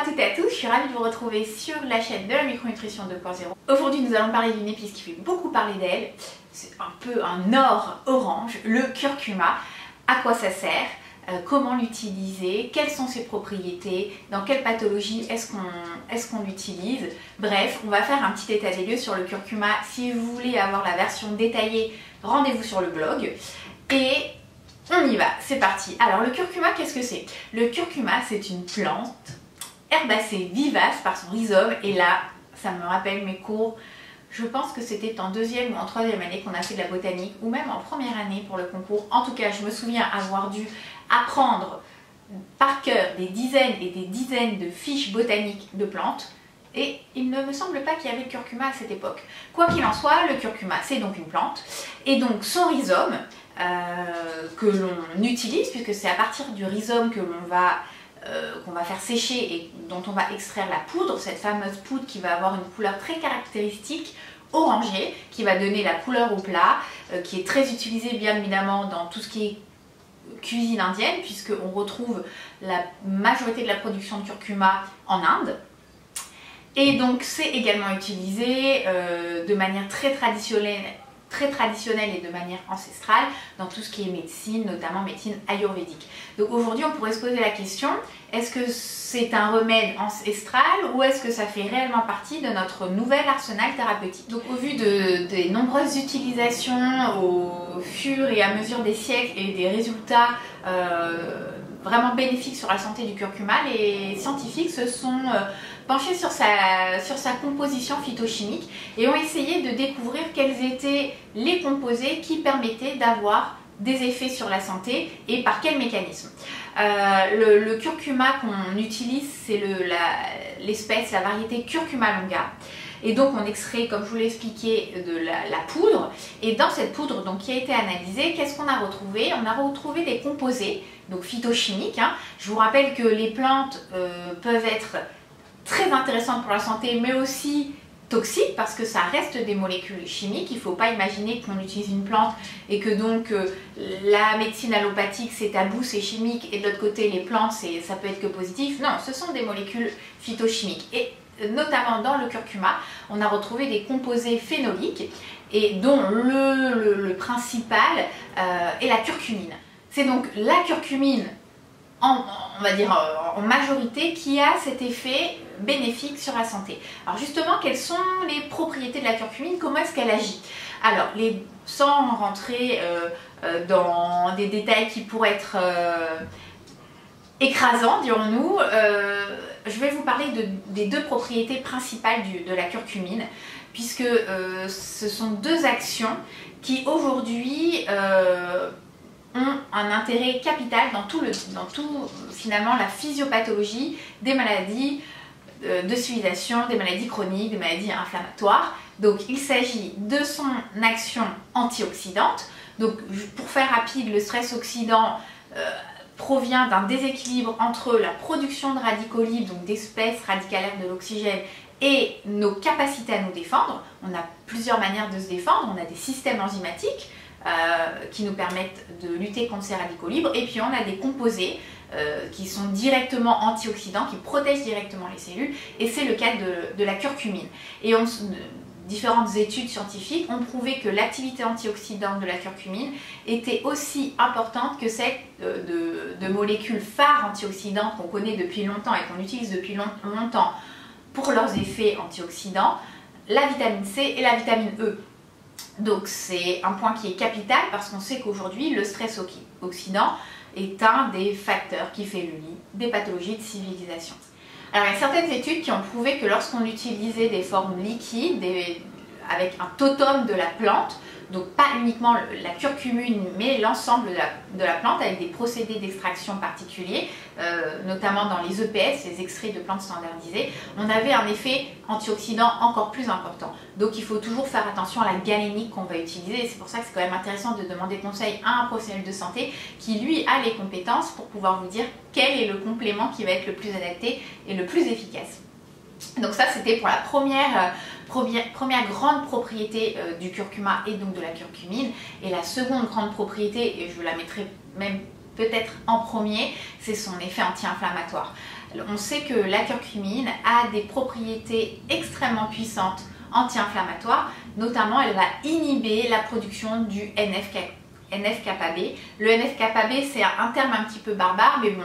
toutes et à tous, je suis ravie de vous retrouver sur la chaîne de la micronutrition 2.0. Aujourd'hui nous allons parler d'une épice qui fait beaucoup parler d'elle, c'est un peu un or orange, le curcuma. À quoi ça sert, comment l'utiliser, quelles sont ses propriétés, dans quelle pathologie est-ce qu'on l'utilise. Bref, on va faire un petit état des lieux sur le curcuma. Si vous voulez avoir la version détaillée, rendez-vous sur le blog. Et on y va, c'est parti. Alors le curcuma, qu'est-ce que c'est? Le curcuma, c'est une plante herbacée vivace par son rhizome. Et là, ça me rappelle mes cours. Je pense que c'était en deuxième ou en troisième année qu'on a fait de la botanique, ou même en première année pour le concours. En tout cas, je me souviens avoir dû apprendre par cœur des dizaines et des dizaines de fiches botaniques de plantes. Et il ne me semble pas qu'il y avait le curcuma à cette époque. Quoi qu'il en soit, le curcuma, c'est donc une plante. Et donc son rhizome, que l'on utilise, puisque c'est à partir du rhizome que qu'on va faire sécher et dont on va extraire la poudre, cette fameuse poudre qui va avoir une couleur très caractéristique, orangée, qui va donner la couleur au plat, qui est très utilisée bien évidemment dans tout ce qui est cuisine indienne, puisqu'on retrouve la majorité de la production de curcuma en Inde. Et donc c'est également utilisé de manière très traditionnelle et de manière ancestrale dans tout ce qui est médecine, notamment médecine ayurvédique. Donc aujourd'hui on pourrait se poser la question, est-ce que c'est un remède ancestral ou est-ce que ça fait réellement partie de notre nouvel arsenal thérapeutique? Donc au vu des nombreuses utilisations au fur et à mesure des siècles et des résultats vraiment bénéfiques sur la santé du curcuma, les scientifiques se sont penchés sur sa composition phytochimique et ont essayé de découvrir quels étaient les composés qui permettaient d'avoir des effets sur la santé et par quel mécanisme. Le curcuma qu'on utilise, c'est l'espèce, la variété Curcuma longa. Et donc on extrait, comme je vous l'ai expliqué, de la poudre. Et dans cette poudre donc, qui a été analysée, qu'est-ce qu'on a retrouvé? On a retrouvé des composés donc phytochimiques. Je vous rappelle que les plantes peuvent être très intéressantes pour la santé, mais aussi toxiques parce que ça reste des molécules chimiques. Il ne faut pas imaginer qu'on utilise une plante et que donc la médecine allopathique c'est tabou, c'est chimique, et de l'autre côté les plantes ça peut être que positif. Non, ce sont des molécules phytochimiques. Et notamment dans le curcuma, on a retrouvé des composés phénoliques et dont le principal est la curcumine. C'est donc la curcumine on va dire en majorité qui a cet effet bénéfique sur la santé. Alors justement, quelles sont les propriétés de la curcumine? Comment est-ce qu'elle agit? Alors, sans rentrer dans des détails qui pourraient être écrasants, dirons-nous, je vais vous parler des deux propriétés principales de la curcumine, puisque ce sont deux actions qui aujourd'hui ont un intérêt capital dans tout finalement la physiopathologie des maladies de civilisation, des maladies chroniques, des maladies inflammatoires. Donc il s'agit de son action antioxydante. Donc pour faire rapide, le stress oxydant provient d'un déséquilibre entre la production de radicaux libres, donc d'espèces radicalaires de l'oxygène, et nos capacités à nous défendre. On a plusieurs manières de se défendre, on a des systèmes enzymatiques qui nous permettent de lutter contre ces radicaux libres, et puis on a des composés qui sont directement antioxydants, qui protègent directement les cellules, et c'est le cas de la curcumine. Et différentes études scientifiques ont prouvé que l'activité antioxydante de la curcumine était aussi importante que celle de molécules phares antioxydantes qu'on connaît depuis longtemps et qu'on utilise depuis longtemps pour leurs effets antioxydants, la vitamine C et la vitamine E. Donc c'est un point qui est capital parce qu'on sait qu'aujourd'hui le stress oxydant est un des facteurs qui fait le lit des pathologies de civilisation. Alors il y a certaines études qui ont prouvé que lorsqu'on utilisait des formes liquides avec un totum de la plante, donc pas uniquement la curcumine mais l'ensemble de la plante avec des procédés d'extraction particuliers, notamment dans les EPS, les extraits de plantes standardisés, on avait un effet antioxydant encore plus important. Donc il faut toujours faire attention à la galénique qu'on va utiliser, et c'est pour ça que c'est quand même intéressant de demander conseil à un professionnel de santé qui lui a les compétences pour pouvoir vous dire quel est le complément qui va être le plus adapté et le plus efficace. Donc ça c'était pour la première grande propriété du curcuma et donc de la curcumine. Et la seconde grande propriété, et je la mettrai même peut-être en premier, c'est son effet anti-inflammatoire. On sait que la curcumine a des propriétés extrêmement puissantes anti-inflammatoires, notamment elle va inhiber la production du NF-kappa B. Le NF-kappa B, c'est un terme un petit peu barbare, mais bon,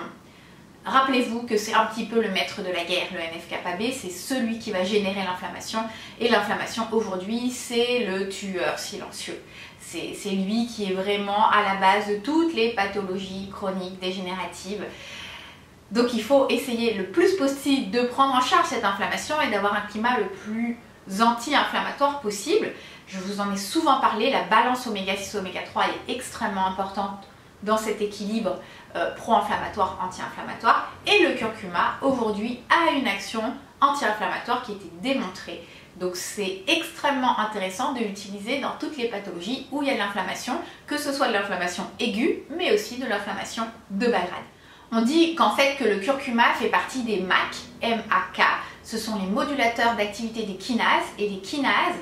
rappelez-vous que c'est un petit peu le maître de la guerre. Le NF-kappa B, c'est celui qui va générer l'inflammation, et l'inflammation aujourd'hui, c'est le tueur silencieux. C'est lui qui est vraiment à la base de toutes les pathologies chroniques dégénératives. Donc il faut essayer le plus possible de prendre en charge cette inflammation et d'avoir un climat le plus anti-inflammatoire possible. Je vous en ai souvent parlé, la balance oméga 6 oméga 3 est extrêmement importante dans cet équilibre pro-inflammatoire, anti-inflammatoire. Et le curcuma aujourd'hui a une action anti-inflammatoire qui a été démontrée. Donc c'est extrêmement intéressant de l'utiliser dans toutes les pathologies où il y a de l'inflammation, que ce soit de l'inflammation aiguë, mais aussi de l'inflammation de bas grade. On dit qu'en fait que le curcuma fait partie des MAC, M-A-K, ce sont les modulateurs d'activité des kinases, et les kinases,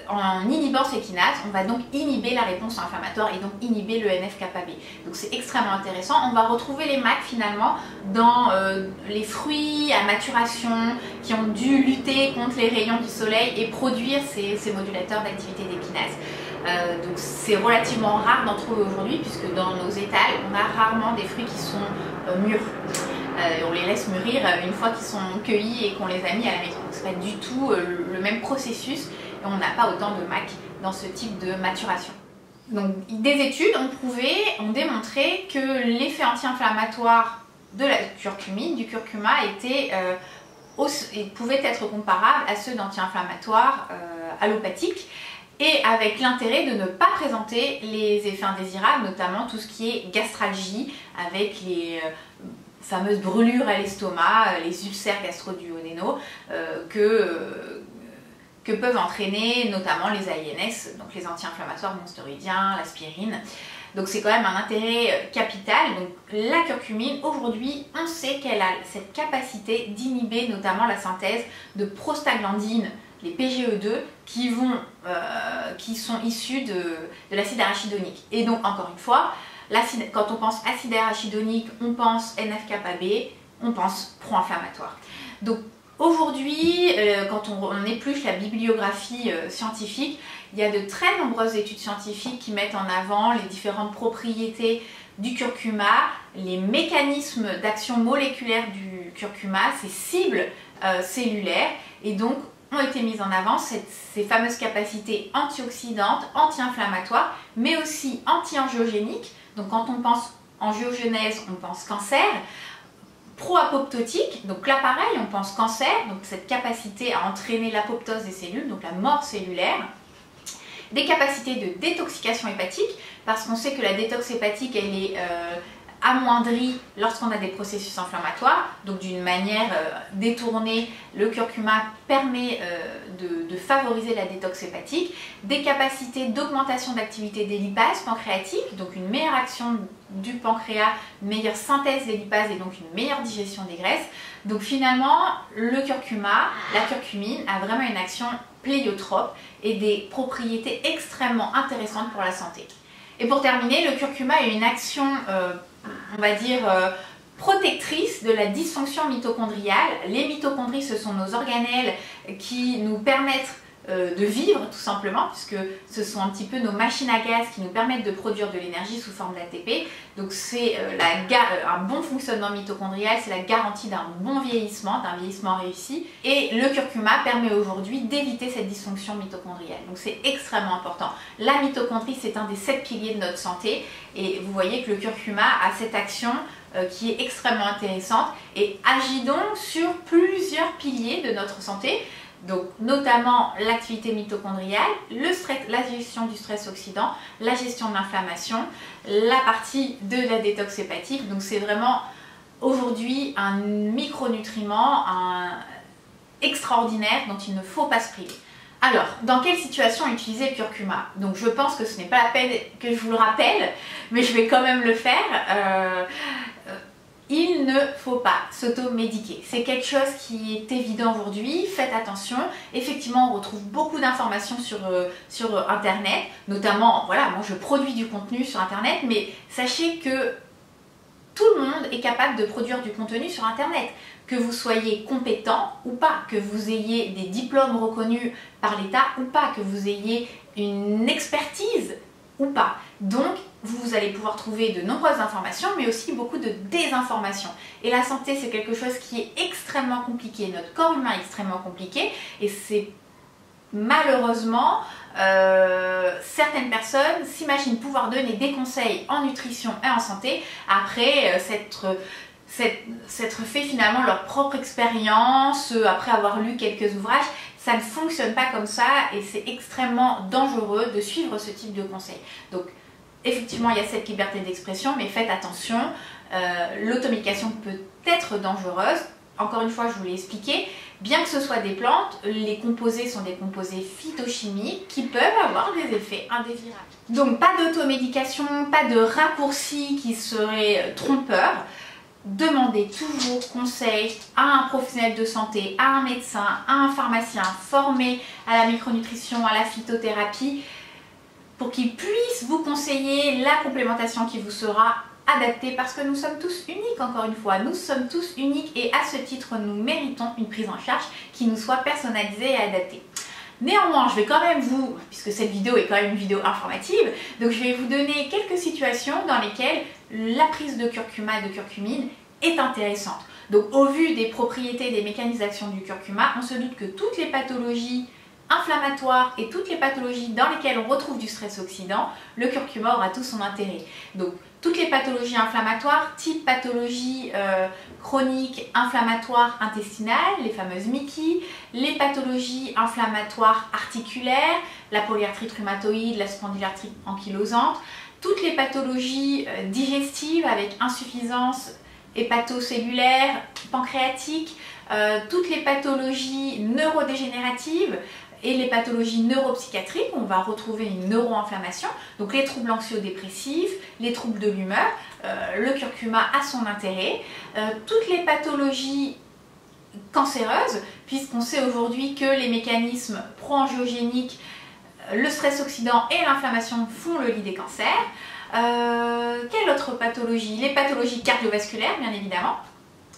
en inhibant ces kinases, on va donc inhiber la réponse inflammatoire et donc inhiber le NF-kappa B. Donc c'est extrêmement intéressant. On va retrouver les MAC finalement dans les fruits à maturation qui ont dû lutter contre les rayons du soleil et produire ces modulateurs d'activité des kinases. Donc c'est relativement rare d'en trouver aujourd'hui, puisque dans nos étals, on a rarement des fruits qui sont mûrs. On les laisse mûrir une fois qu'ils sont cueillis et qu'on les a mis à la maison. Donc c'est pas du tout le même processus, et on n'a pas autant de MAC dans ce type de maturation. Donc des études ont démontré que l'effet anti-inflammatoire de la curcumine, du curcuma, pouvait être comparable à ceux d'anti-inflammatoires allopathiques, et avec l'intérêt de ne pas présenter les effets indésirables, notamment tout ce qui est gastralgie, avec les fameuses brûlures à l'estomac, les ulcères gastro-duodénaux que peuvent entraîner notamment les AINS, donc les anti-inflammatoires non stéroïdiens, l'aspirine. Donc c'est quand même un intérêt capital. Donc la curcumine, aujourd'hui, on sait qu'elle a cette capacité d'inhiber notamment la synthèse de prostaglandines, les PGE2, qui sont issus de l'acide arachidonique. Et donc, encore une fois, quand on pense acide arachidonique, on pense NF-kappa B, on pense pro-inflammatoire. Donc aujourd'hui, quand on épluche la bibliographie scientifique, il y a de très nombreuses études scientifiques qui mettent en avant les différentes propriétés du curcuma, les mécanismes d'action moléculaire du curcuma, ses cibles cellulaires, et donc ont été mises en avant ces fameuses capacités antioxydantes, anti-inflammatoires, mais aussi anti-angiogéniques. Donc quand on pense angiogenèse, on pense cancer. Pro-apoptotique, donc là pareil, on pense cancer, donc cette capacité à entraîner l'apoptose des cellules, donc la mort cellulaire. Des capacités de détoxication hépatique, parce qu'on sait que la détox hépatique, elle est amoindrie lorsqu'on a des processus inflammatoires. Donc d'une manière détournée, le curcuma permet de favoriser la détox hépatique. Des capacités d'augmentation d'activité des lipases pancréatiques, donc une meilleure action du pancréas, une meilleure synthèse des lipases et donc une meilleure digestion des graisses. Donc finalement, le curcuma, la curcumine, a vraiment une action pléiotrope et des propriétés extrêmement intéressantes pour la santé. Et pour terminer, le curcuma a une action, on va dire, protectrice de la dysfonction mitochondriale. Les mitochondries, ce sont nos organelles qui nous permettent de vivre tout simplement, puisque ce sont un petit peu nos machines à gaz qui nous permettent de produire de l'énergie sous forme d'ATP. Donc c'est un bon fonctionnement mitochondrial, c'est la garantie d'un bon vieillissement, d'un vieillissement réussi. Et le curcuma permet aujourd'hui d'éviter cette dysfonction mitochondriale. Donc c'est extrêmement important. La mitochondrie, c'est un des 7 piliers de notre santé, et vous voyez que le curcuma a cette action qui est extrêmement intéressante et agit donc sur plusieurs piliers de notre santé. Donc notamment l'activité mitochondriale, la gestion du stress oxydant, la gestion de l'inflammation, la partie de la détox hépatique. Donc c'est vraiment aujourd'hui un micronutriment extraordinaire dont il ne faut pas se priver. Alors, dans quelle situation utiliser le curcuma? Donc je pense que ce n'est pas la peine que je vous le rappelle, mais je vais quand même le faire. Il ne faut pas s'automédiquer. C'est quelque chose qui est évident aujourd'hui. Faites attention. Effectivement, on retrouve beaucoup d'informations sur Internet. Notamment, voilà, moi je produis du contenu sur Internet, mais sachez que Tout le monde est capable de produire du contenu sur Internet. Que vous soyez compétent ou pas, que vous ayez des diplômes reconnus par l'État ou pas, que vous ayez une expertise ou pas. Donc, vous allez pouvoir trouver de nombreuses informations, mais aussi beaucoup de désinformations. Et la santé, c'est quelque chose qui est extrêmement compliqué. Notre corps humain est extrêmement compliqué et c'est malheureusement, certaines personnes s'imaginent pouvoir donner des conseils en nutrition et en santé après s'être fait finalement leur propre expérience, après avoir lu quelques ouvrages. Ça ne fonctionne pas comme ça et c'est extrêmement dangereux de suivre ce type de conseils. Donc effectivement il y a cette liberté d'expression, mais faites attention, l'automédication peut être dangereuse. Encore une fois, je vous l'ai expliqué, bien que ce soit des plantes, les composés sont des composés phytochimiques qui peuvent avoir des effets indésirables. Donc pas d'automédication, pas de raccourcis qui seraient trompeurs. Demandez toujours conseil à un professionnel de santé, à un médecin, à un pharmacien formé à la micronutrition, à la phytothérapie, pour qu'il puisse vous conseiller la complémentation qui vous sera adaptée, parce que nous sommes tous uniques, encore une fois, nous sommes tous uniques et à ce titre nous méritons une prise en charge qui nous soit personnalisée et adaptée. Néanmoins, je vais quand même puisque cette vidéo est quand même une vidéo informative, donc je vais vous donner quelques situations dans lesquelles la prise de curcuma et de curcumine est intéressante. Donc au vu des propriétés et des mécanismes d'action du curcuma, on se doute que toutes les pathologies inflammatoires et toutes les pathologies dans lesquelles on retrouve du stress oxydant, le curcuma aura tout son intérêt. Donc toutes les pathologies inflammatoires, type pathologie chronique inflammatoire intestinale, les fameuses MICI, les pathologies inflammatoires articulaires, la polyarthrite rhumatoïde, la spondylarthrite ankylosante, toutes les pathologies digestives avec insuffisance hépatocellulaire, pancréatique, toutes les pathologies neurodégénératives et les pathologies neuropsychiatriques, on va retrouver une neuroinflammation, donc les troubles anxio-dépressifs, les troubles de l'humeur, le curcuma a son intérêt, toutes les pathologies cancéreuses, puisqu'on sait aujourd'hui que les mécanismes pro-angiogéniques, le stress oxydant et l'inflammation font le lit des cancers. Quelle autre pathologie? Les pathologies cardiovasculaires, bien évidemment,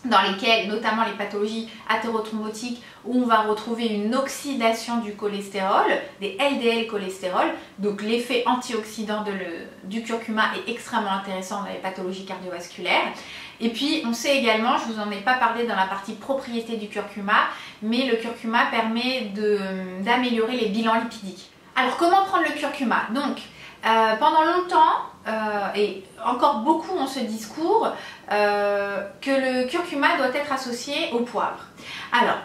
dans lesquelles, notamment les pathologies athérothrombotiques, où on va retrouver une oxydation du cholestérol, des LDL cholestérol. Donc l'effet antioxydant du curcuma est extrêmement intéressant dans les pathologies cardiovasculaires. Et puis on sait également, je ne vous en ai pas parlé dans la partie propriété du curcuma, mais le curcuma permet d'améliorer les bilans lipidiques. Alors comment prendre le curcuma? Donc pendant longtemps, et encore beaucoup ont ce discours, que le curcuma doit être associé au poivre. Alors,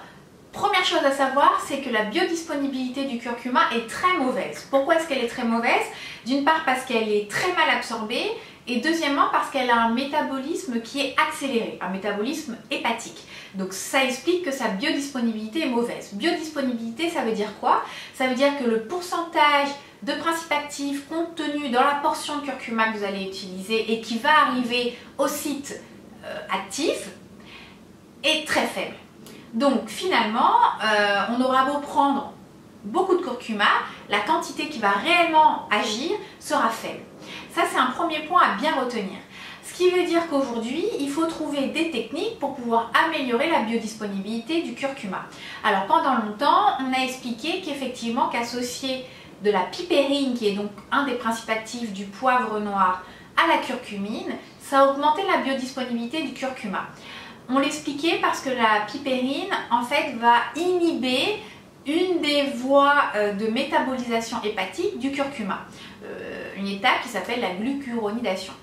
première chose à savoir, c'est que la biodisponibilité du curcuma est très mauvaise. Pourquoi est-ce qu'elle est très mauvaise? D'une part parce qu'elle est très mal absorbée, et deuxièmement parce qu'elle a un métabolisme qui est accéléré, un métabolisme hépatique. Donc ça explique que sa biodisponibilité est mauvaise. Biodisponibilité, ça veut dire quoi? Ça veut dire que le pourcentage de principes actifs contenus dans la portion de curcuma que vous allez utiliser et qui va arriver au site actif est très faible. Donc finalement, on aura beau prendre beaucoup de curcuma, la quantité qui va réellement agir sera faible. Ça, c'est un premier point à bien retenir. Ce qui veut dire qu'aujourd'hui, il faut trouver des techniques pour pouvoir améliorer la biodisponibilité du curcuma. Alors pendant longtemps, on a expliqué qu'effectivement, qu'associer de la pipérine, qui est donc un des principes actifs du poivre noir, à la curcumine, ça augmentait la biodisponibilité du curcuma. On l'expliquait parce que la pipérine, en fait, va inhiber une des voies de métabolisation hépatique du curcuma, une étape qui s'appelle la glucuronidation.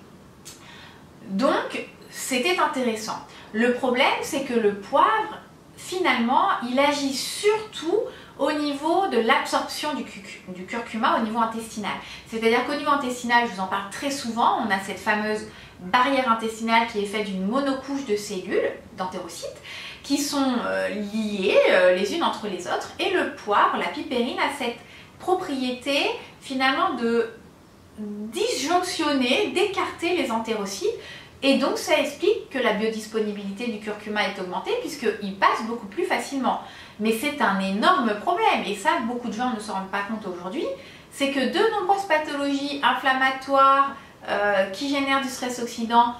Donc, c'était intéressant. Le problème, c'est que le poivre, finalement, il agit surtout au niveau de l'absorption du curcuma au niveau intestinal. C'est-à-dire qu'au niveau intestinal, je vous en parle très souvent, on a cette fameuse barrière intestinale qui est faite d'une monocouche de cellules, d'entérocytes, qui sont liées les unes entre les autres. Et le poivre, la pipérine, a cette propriété finalement de disjonctionner, d'écarter les entérocytes. Et donc ça explique que la biodisponibilité du curcuma est augmentée puisqu'il passe beaucoup plus facilement. Mais c'est un énorme problème et ça, beaucoup de gens ne se rendent pas compte aujourd'hui, c'est que de nombreuses pathologies inflammatoires qui génèrent du stress oxydant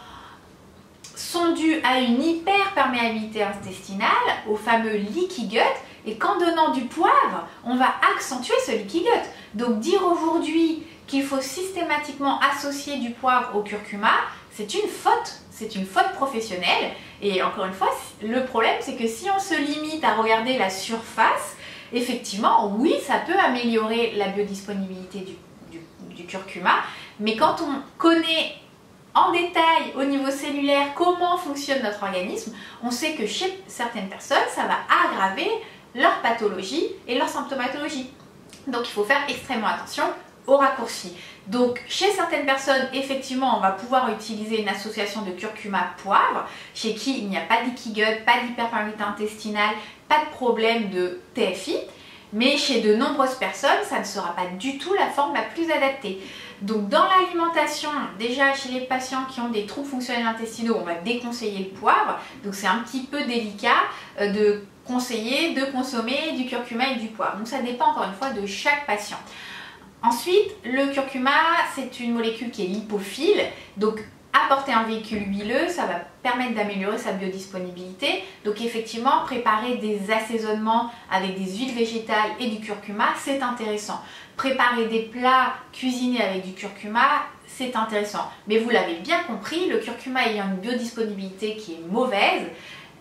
sont dues à une hyperperméabilité intestinale, au fameux leaky gut, et qu'en donnant du poivre, on va accentuer ce leaky gut. Donc dire aujourd'hui qu'il faut systématiquement associer du poivre au curcuma, c'est une faute professionnelle. Et encore une fois, le problème c'est que si on se limite à regarder la surface, effectivement, oui, ça peut améliorer la biodisponibilité du curcuma, mais quand on connaît en détail au niveau cellulaire comment fonctionne notre organisme, on sait que chez certaines personnes, ça va aggraver leur pathologie et leur symptomatologie. Donc il faut faire extrêmement attention aux raccourcis. Donc chez certaines personnes, effectivement, on va pouvoir utiliser une association de curcuma-poivre, chez qui il n'y a pas de leaky gut, pas d'hyperperméabilité intestinale, pas de problème de TFI, mais chez de nombreuses personnes, ça ne sera pas du tout la forme la plus adaptée. Donc dans l'alimentation, déjà chez les patients qui ont des troubles fonctionnels intestinaux, on va déconseiller le poivre, donc c'est un petit peu délicat de conseiller de consommer du curcuma et du poivre. Donc ça dépend encore une fois de chaque patient. Ensuite, le curcuma, c'est une molécule qui est lipophile, donc apporter un véhicule huileux, ça va permettre d'améliorer sa biodisponibilité. Donc effectivement, préparer des assaisonnements avec des huiles végétales et du curcuma, c'est intéressant. Préparer des plats cuisinés avec du curcuma, c'est intéressant. Mais vous l'avez bien compris, le curcuma ayant une biodisponibilité qui est mauvaise,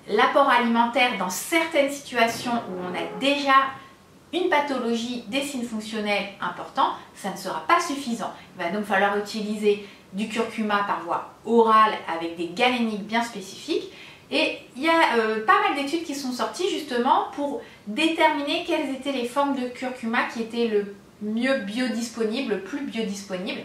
l'apport alimentaire dans certaines situations où on a déjà une pathologie, des signes fonctionnels importants, ça ne sera pas suffisant. Il va donc falloir utiliser du curcuma par voie orale avec des galéniques bien spécifiques. Et il y a pas mal d'études qui sont sorties justement pour déterminer quelles étaient les formes de curcuma qui étaient le mieux biodisponibles, le plus biodisponibles.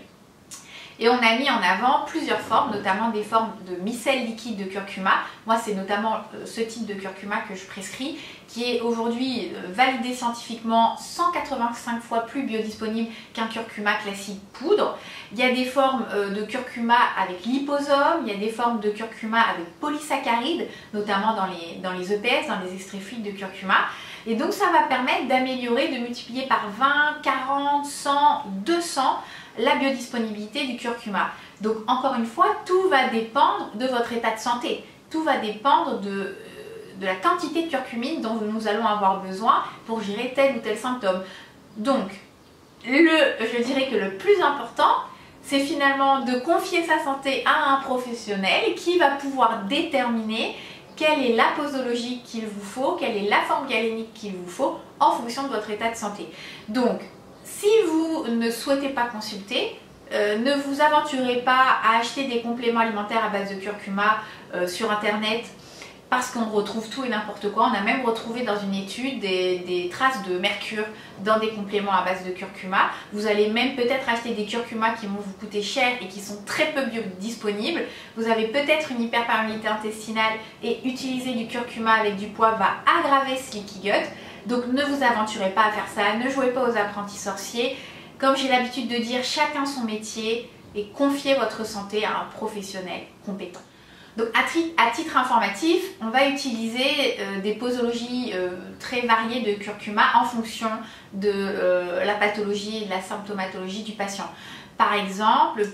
Et on a mis en avant plusieurs formes, notamment des formes de micelle liquide de curcuma. Moi, c'est notamment ce type de curcuma que je prescris, qui est aujourd'hui validé scientifiquement 185 fois plus biodisponible qu'un curcuma classique poudre. Il y a des formes de curcuma avec liposome, il y a des formes de curcuma avec polysaccharides, notamment dans les EPS, dans les extraits fluides de curcuma. Et donc ça va permettre d'améliorer, de multiplier par 20, 40, 100, 200 la biodisponibilité du curcuma. Donc encore une fois, tout va dépendre de votre état de santé. Tout va dépendre de la quantité de curcumine dont nous allons avoir besoin pour gérer tel ou tel symptôme. Donc, je dirais que le plus important, c'est finalement de confier sa santé à un professionnel qui va pouvoir déterminer quelle est la posologie qu'il vous faut, quelle est la forme galénique qu'il vous faut en fonction de votre état de santé. Donc, si vous ne souhaitez pas consulter, ne vous aventurez pas à acheter des compléments alimentaires à base de curcuma sur internet parce qu'on retrouve tout et n'importe quoi. On a même retrouvé dans une étude des traces de mercure dans des compléments à base de curcuma. Vous allez même peut-être acheter des curcumas qui vont vous coûter cher et qui sont très peu biodisponibles. Vous avez peut-être une hyperperméabilité intestinale et utiliser du curcuma avec du poivre va aggraver ce leaky gut. Donc ne vous aventurez pas à faire ça, ne jouez pas aux apprentis sorciers. Comme j'ai l'habitude de dire, chacun son métier et confiez votre santé à un professionnel compétent. Donc à titre informatif, on va utiliser des posologies très variées de curcuma en fonction de la pathologie et de la symptomatologie du patient. Par exemple,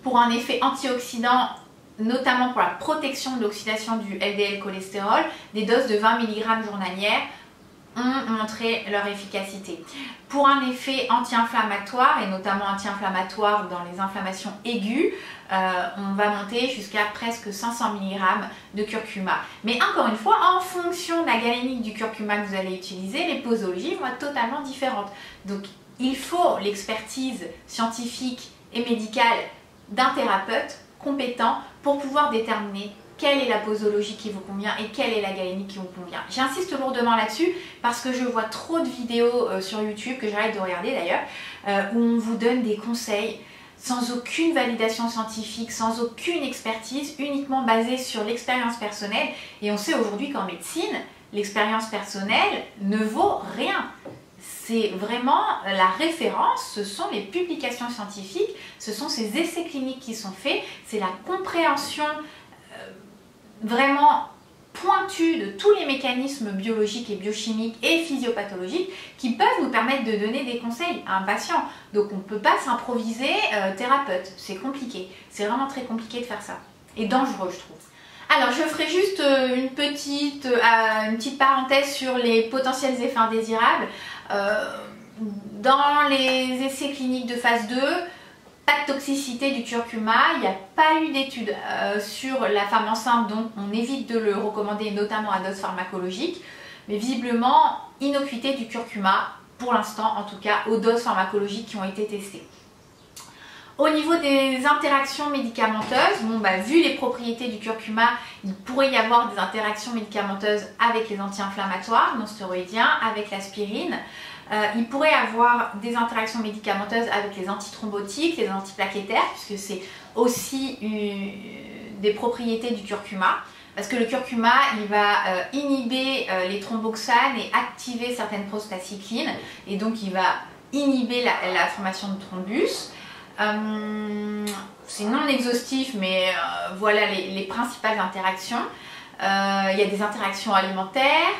pour un effet antioxydant, notamment pour la protection de l'oxydation du LDL cholestérol, des doses de 20 mg journalières ont montré leur efficacité. Pour un effet anti-inflammatoire, et notamment anti-inflammatoire dans les inflammations aiguës, on va monter jusqu'à presque 500 mg de curcuma. Mais encore une fois, en fonction de la galénique du curcuma que vous allez utiliser, les posologies vont être totalement différentes. Donc il faut l'expertise scientifique et médicale d'un thérapeute compétent pour pouvoir déterminer quelle est la posologie qui vous convient et quelle est la galénique qui vous convient. J'insiste lourdement là-dessus parce que je vois trop de vidéos sur YouTube, que j'arrête de regarder d'ailleurs, où on vous donne des conseils sans aucune validation scientifique, sans aucune expertise, uniquement basée sur l'expérience personnelle. Et on sait aujourd'hui qu'en médecine, l'expérience personnelle ne vaut rien. C'est vraiment la référence, ce sont les publications scientifiques, ce sont ces essais cliniques qui sont faits, c'est la compréhension vraiment pointue de tous les mécanismes biologiques et biochimiques et physiopathologiques qui peuvent nous permettre de donner des conseils à un patient. Donc on ne peut pas s'improviser thérapeute, c'est compliqué, c'est vraiment très compliqué de faire ça et dangereux je trouve. Alors je ferai juste une petite parenthèse sur les potentiels effets indésirables. Dans les essais cliniques de phase 2, pas de toxicité du curcuma, il n'y a pas eu d'études sur la femme enceinte, donc on évite de le recommander, notamment à dose pharmacologique. Mais visiblement, innocuité du curcuma, pour l'instant en tout cas, aux doses pharmacologiques qui ont été testées. Au niveau des interactions médicamenteuses, vu les propriétés du curcuma, il pourrait y avoir des interactions médicamenteuses avec les anti-inflammatoires non stéroïdiens, avec l'aspirine. Il pourrait y avoir des interactions médicamenteuses avec les antithrombotiques, les antiplaquettaires, puisque c'est aussi des propriétés du curcuma. Parce que le curcuma, il va inhiber les thromboxanes et activer certaines prostacyclines. Et donc, il va inhiber la formation de thrombus. C'est non exhaustif, mais voilà les principales interactions. Il y a des interactions alimentaires.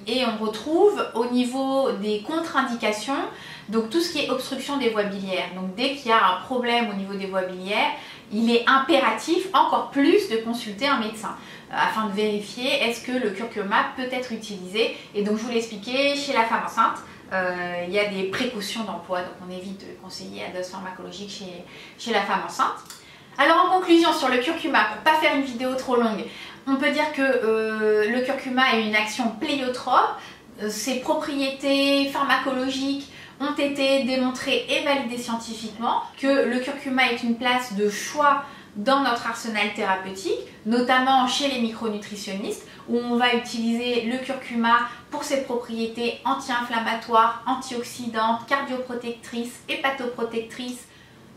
Et on retrouve au niveau des contre-indications, donc tout ce qui est obstruction des voies biliaires. Donc dès qu'il y a un problème au niveau des voies biliaires, il est impératif encore plus de consulter un médecin afin de vérifier est-ce que le curcuma peut être utilisé. Et donc je vous l'ai expliqué, chez la femme enceinte, il y a des précautions d'emploi, donc on évite de conseiller à dose pharmacologique chez la femme enceinte. Alors en conclusion sur le curcuma, pour ne pas faire une vidéo trop longue, on peut dire que le curcuma a une action pléiotrope. Ses propriétés pharmacologiques ont été démontrées et validées scientifiquement, que le curcuma est une place de choix dans notre arsenal thérapeutique, notamment chez les micronutritionnistes, où on va utiliser le curcuma pour ses propriétés anti-inflammatoires, antioxydantes, cardioprotectrices, hépatoprotectrices.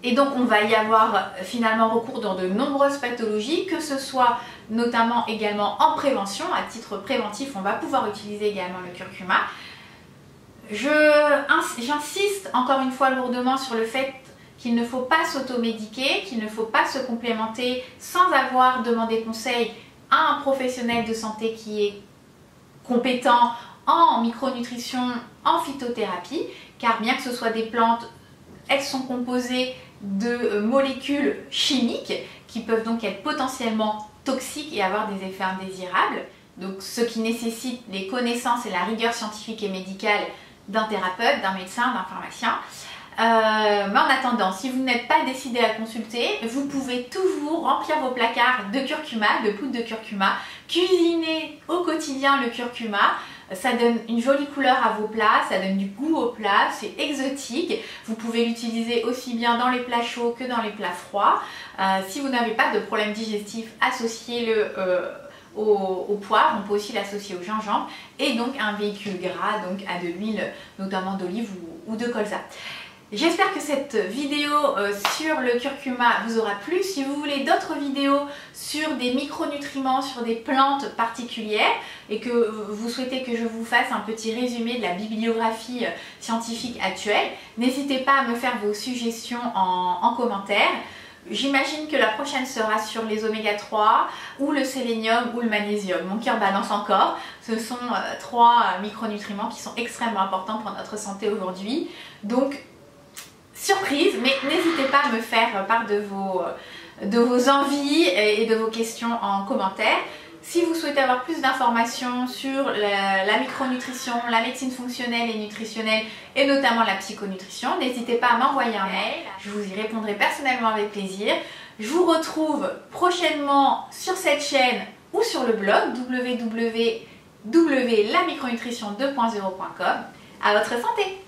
Et donc on va y avoir finalement recours dans de nombreuses pathologies, que ce soit notamment également en prévention. À titre préventif, on va pouvoir utiliser également le curcuma. J'insiste encore une fois lourdement sur le fait qu'il ne faut pas s'automédiquer, qu'il ne faut pas se complémenter sans avoir demandé conseil à un professionnel de santé qui est compétent en micronutrition, en phytothérapie, car bien que ce soit des plantes, elles sont composées de molécules chimiques qui peuvent donc être potentiellement toxiques et avoir des effets indésirables. Donc ce qui nécessite les connaissances et la rigueur scientifique et médicale d'un thérapeute, d'un médecin, d'un pharmacien. Mais en attendant, si vous n'êtes pas décidé à consulter, vous pouvez toujours remplir vos placards de curcuma, de poudre de curcuma, cuisiner au quotidien le curcuma. Ça donne une jolie couleur à vos plats, ça donne du goût aux plats, c'est exotique. Vous pouvez l'utiliser aussi bien dans les plats chauds que dans les plats froids. Si vous n'avez pas de problème digestif, associez-le au poivre, on peut aussi l'associer au gingembre, et donc un véhicule gras, donc à de l'huile, notamment d'olive ou de colza. J'espère que cette vidéo sur le curcuma vous aura plu. Si vous voulez d'autres vidéos sur des micronutriments, sur des plantes particulières et que vous souhaitez que je vous fasse un petit résumé de la bibliographie scientifique actuelle, n'hésitez pas à me faire vos suggestions en commentaire. J'imagine que la prochaine sera sur les oméga 3 ou le sélénium ou le magnésium. Mon cœur balance encore. Ce sont trois micronutriments qui sont extrêmement importants pour notre santé aujourd'hui. Donc, surprise, mais n'hésitez pas à me faire part de vos envies et de vos questions en commentaire. Si vous souhaitez avoir plus d'informations sur la micronutrition, la médecine fonctionnelle et nutritionnelle et notamment la psychonutrition, n'hésitez pas à m'envoyer un mail, je vous y répondrai personnellement avec plaisir. Je vous retrouve prochainement sur cette chaîne ou sur le blog www.lamicronutrition2.0.com. À votre santé!